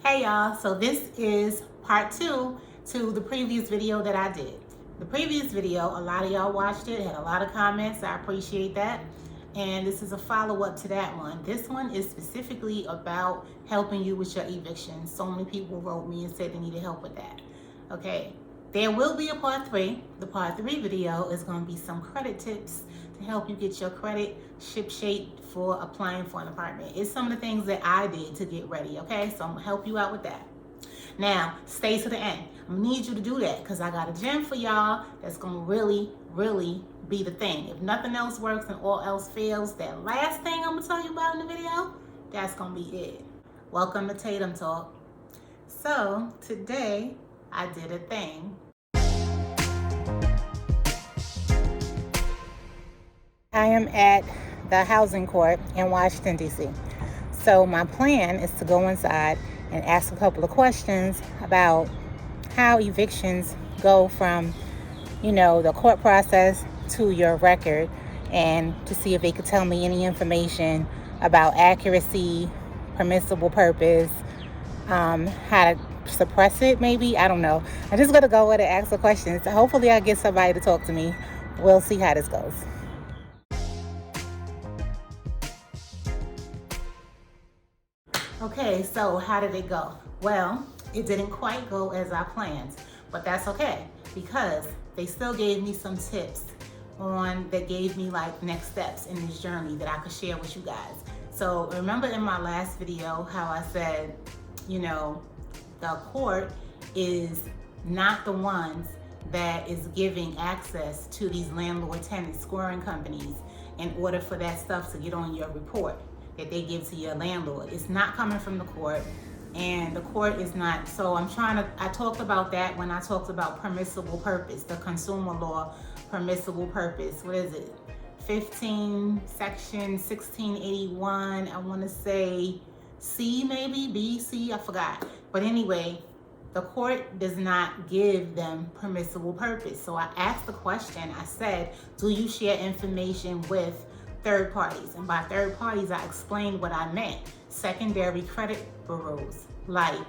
Hey y'all, so this is part 2 to the previous video that I did. The previous video, a lot of y'all watched it, had a lot of comments, I appreciate that. And this is a follow-up to that one. This one is specifically about helping you with your eviction. So many people wrote me and said they needed help with that. Okay, there will be a part 3. The part 3 video is going to be some credit tips to help you get your credit ship-shape for applying for an apartment. It's some of the things that I did to get ready, okay? So I'm gonna help you out with that. Now, stay to the end. I'm gonna need you to do that because I got a gem for y'all that's gonna really be the thing. If nothing else works and all else fails, that last thing I'm gonna tell you about in the video, that's gonna be it. Welcome to Tatum Talk. So today I did a thing. I am at the housing court in Washington, D.C. So my plan is to go inside and ask a couple of questions about how evictions go from, the court process to your record, and to see if they could tell me any information about accuracy, permissible purpose, how to suppress it maybe. I don't know. I'm just going to go with it, ask the questions. Hopefully I get somebody to talk to me. We'll see how this goes. Okay, so how did it go? Well, it didn't quite go as I planned, but that's okay because they still gave me some tips that gave me like next steps in this journey that I could share with you guys. So remember in my last video how I said, the court is not the ones that is giving access to these landlord-tenant scoring companies in order for that stuff to get on your report that they give to your landlord. It's not coming from the court, and the court is not. So I talked about that when I talked about permissible purpose, the consumer law permissible purpose. What is it? 15 section 1681, I want to say C, maybe B, C, I forgot. But anyway, the court does not give them permissible purpose. So I asked the question, I said, do you share information with third parties? And by third parties, I explained what I meant. Secondary credit bureaus like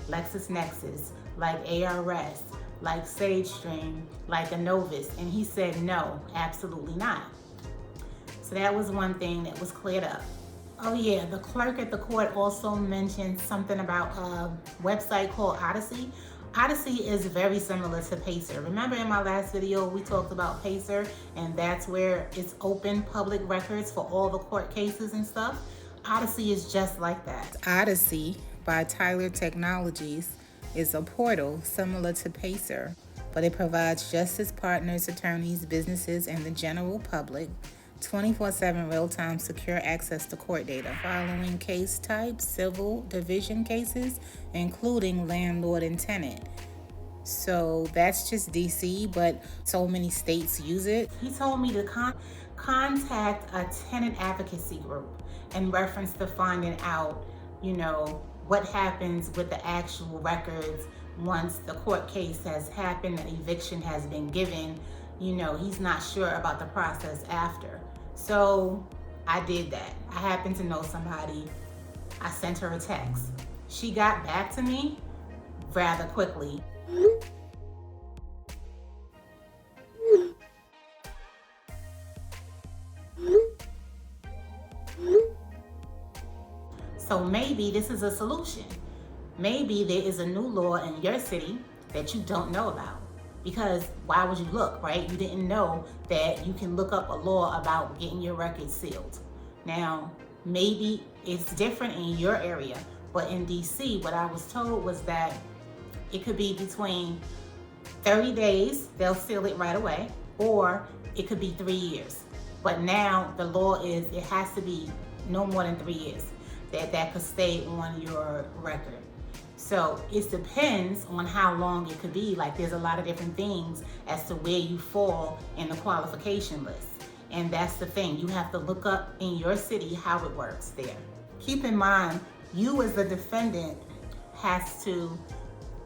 LexisNexis, like ARS, like SageStream, like Anovis. And he said, no, absolutely not. So that was one thing that was cleared up. Oh yeah, the clerk at the court also mentioned something about a website called Odyssey. Odyssey is very similar to Pacer. Remember in my last video, we talked about Pacer, and that's where it's open public records for all the court cases and stuff. Odyssey is just like that. Odyssey by Tyler Technologies is a portal similar to Pacer, but it provides justice partners, attorneys, businesses, and the general public 24/7 real-time secure access to court data following case types, civil division cases, including landlord and tenant. So that's just DC, but so many states use it. He told me to contact a tenant advocacy group in reference to finding out, what happens with the actual records once the court case has happened, the eviction has been given. He's not sure about the process after. So I did that. I happened to know somebody. I sent her a text. She got back to me rather quickly. So maybe this is a solution. Maybe there is a new law in your city that you don't know about. Because why would you look, right? You didn't know that you can look up a law about getting your records sealed. Now, maybe it's different in your area, but in DC, what I was told was that it could be between 30 days, they'll seal it right away, or it could be 3 years. But now the law is it has to be no more than 3 years that could stay on your record. So it depends on how long it could be. Like there's a lot of different things as to where you fall in the qualification list. And that's the thing. You have to look up in your city how it works there. Keep in mind, you as the defendant has to,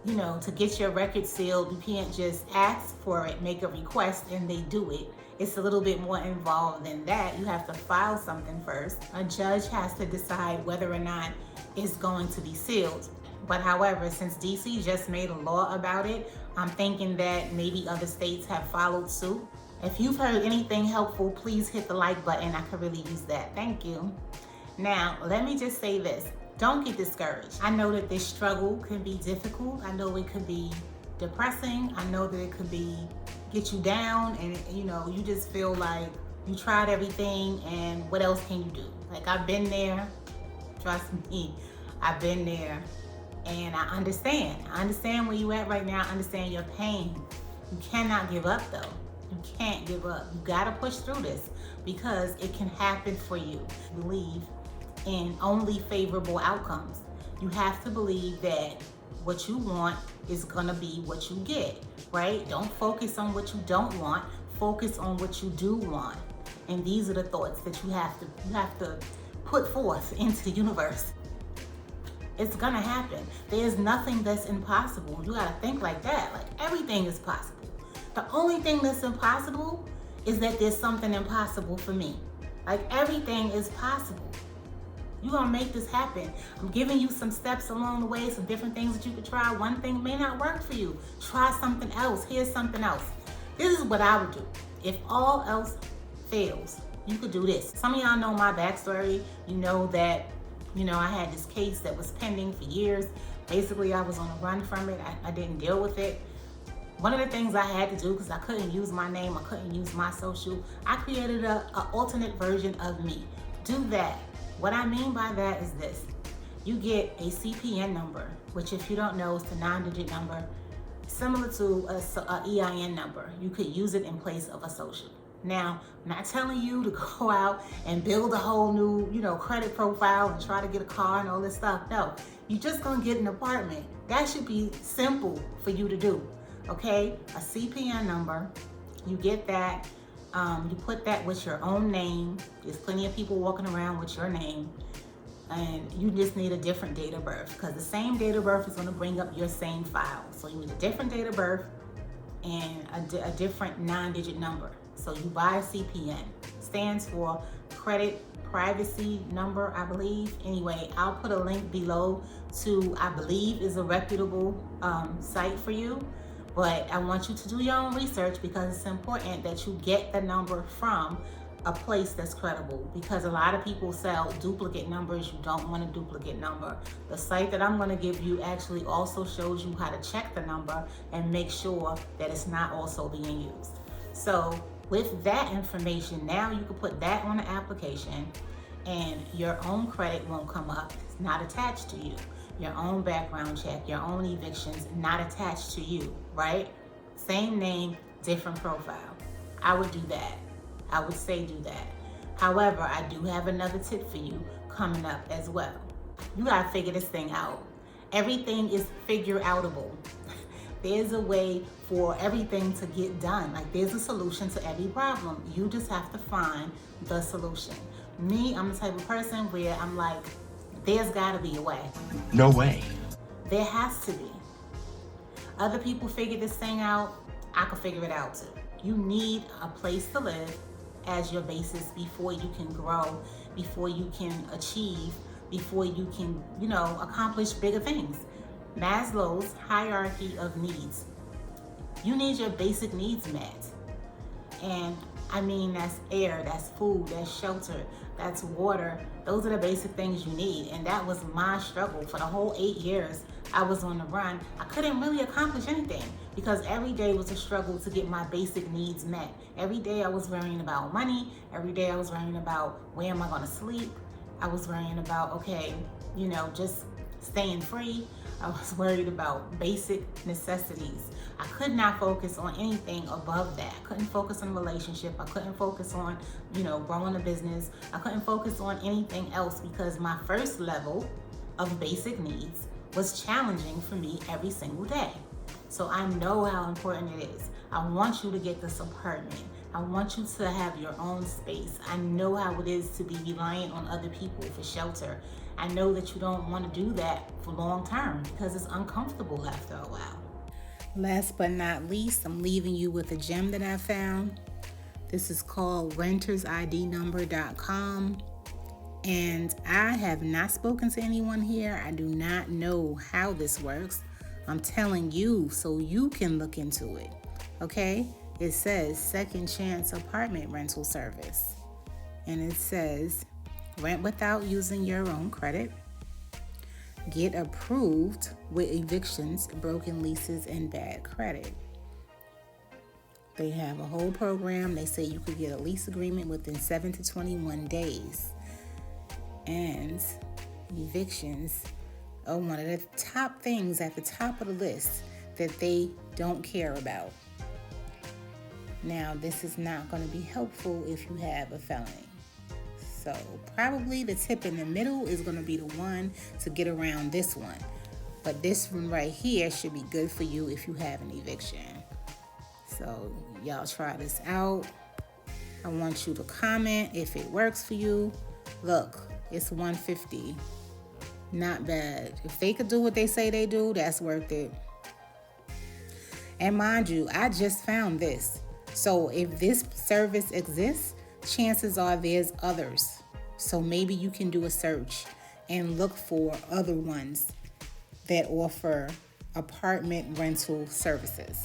to get your record sealed, you can't just ask for it, make a request, and they do it. It's a little bit more involved than that. You have to file something first. A judge has to decide whether or not it's going to be sealed. But however, since DC just made a law about it, I'm thinking that maybe other states have followed suit. If you've heard anything helpful, please hit the like button. I could really use that. Thank you. Now, let me just say this. Don't get discouraged. I know that this struggle can be difficult. I know it could be depressing. I know that it could get you down, and you just feel like you tried everything and what else can you do? Like, I've been there. Trust me, I've been there, and I understand. I understand where you at right now. I understand your pain. You cannot give up though. You can't give up. You gotta push through this because it can happen for you. Believe in only favorable outcomes. You have to believe that what you want is gonna be what you get, right? Don't focus on what you don't want. Focus on what you do want. And these are the thoughts that you have to put forth into the universe. It's gonna happen. There's nothing that's impossible. You gotta think like that. Like, everything is possible. The only thing that's impossible is that there's something impossible for me. Like, everything is possible. You're gonna make this happen. I'm giving you some steps along the way, some different things that you could try. One thing may not work for you. Try something else. Here's something else. This is what I would do. If all else fails, you could do this. Some of y'all know my backstory. You know that, I had this case that was pending for years. Basically, I was on a run from it. I didn't deal with it. One of the things I had to do, because I couldn't use my name, I couldn't use my social, I created an alternate version of me. Do that. What I mean by that is this. You get a CPN number, which, if you don't know, is the 9-digit number, similar to a EIN number. You could use it in place of a social. Now, I'm not telling you to go out and build a whole new, credit profile and try to get a car and all this stuff. No, you're just gonna get an apartment. That should be simple for you to do, okay? A CPN number, you get that. You put that with your own name. There's plenty of people walking around with your name. And you just need a different date of birth, because the same date of birth is gonna bring up your same file. So you need a different date of birth and a different 9-digit number. So you buy a CPN. Stands for Credit Privacy Number, I believe. Anyway, I'll put a link below to, I believe, is a reputable site for you. But I want you to do your own research, because it's important that you get the number from a place that's credible, because a lot of people sell duplicate numbers. You don't want a duplicate number. The site that I'm going to give you actually also shows you how to check the number and make sure that it's not also being used. So with that information, now you can put that on the application, and your own credit won't come up. It's not attached to you. Your own background check, your own evictions, not attached to you, right? Same name, different profile. I would do that. I would say do that. However, I do have another tip for you coming up as well. You gotta figure this thing out. Everything is figure-outable. There's a way for everything to get done. Like, there's a solution to every problem. You just have to find the solution. Me, I'm the type of person where I'm like, there's gotta be a way. No way. There has to be. Other people figure this thing out. I can figure it out too. You need a place to live as your basis before you can grow, before you can achieve, before you can, accomplish bigger things. Maslow's hierarchy of needs. You need your basic needs met. And I mean, that's air, that's food, that's shelter, that's water. Those are the basic things you need. And that was my struggle for the whole 8 years I was on the run. I couldn't really accomplish anything because every day was a struggle to get my basic needs met. Every day I was worrying about money. Every day I was worrying about where am I gonna sleep. I was worrying about, okay, just staying free. I was worried about basic necessities. I could not focus on anything above that. I couldn't focus on a relationship. I couldn't focus on, growing a business. I couldn't focus on anything else because my first level of basic needs was challenging for me every single day. So I know how important it is. I want you to get this apartment. I want you to have your own space. I know how it is to be reliant on other people for shelter. I know that you don't want to do that for long term because it's uncomfortable after a while. Last but not least, I'm leaving you with a gem that I found. This is called rentersidnumber.com. And I have not spoken to anyone here. I do not know how this works. I'm telling you so you can look into it. Okay? It says second chance apartment rental service. And it says rent without using your own credit. Get approved with evictions, broken leases, and bad credit. They have a whole program. They say you could get a lease agreement within 7 to 21 days. And evictions are one of the top things at the top of the list that they don't care about. Now, this is not going to be helpful if you have a felony. So probably the tip in the middle is going to be the one to get around this one. But this one right here should be good for you if you have an eviction. So y'all try this out. I want you to comment if it works for you. Look, it's $150. Not bad. If they could do what they say they do, that's worth it. And mind you, I just found this. So if this service exists, chances are there's others. So maybe you can do a search and look for other ones that offer apartment rental services.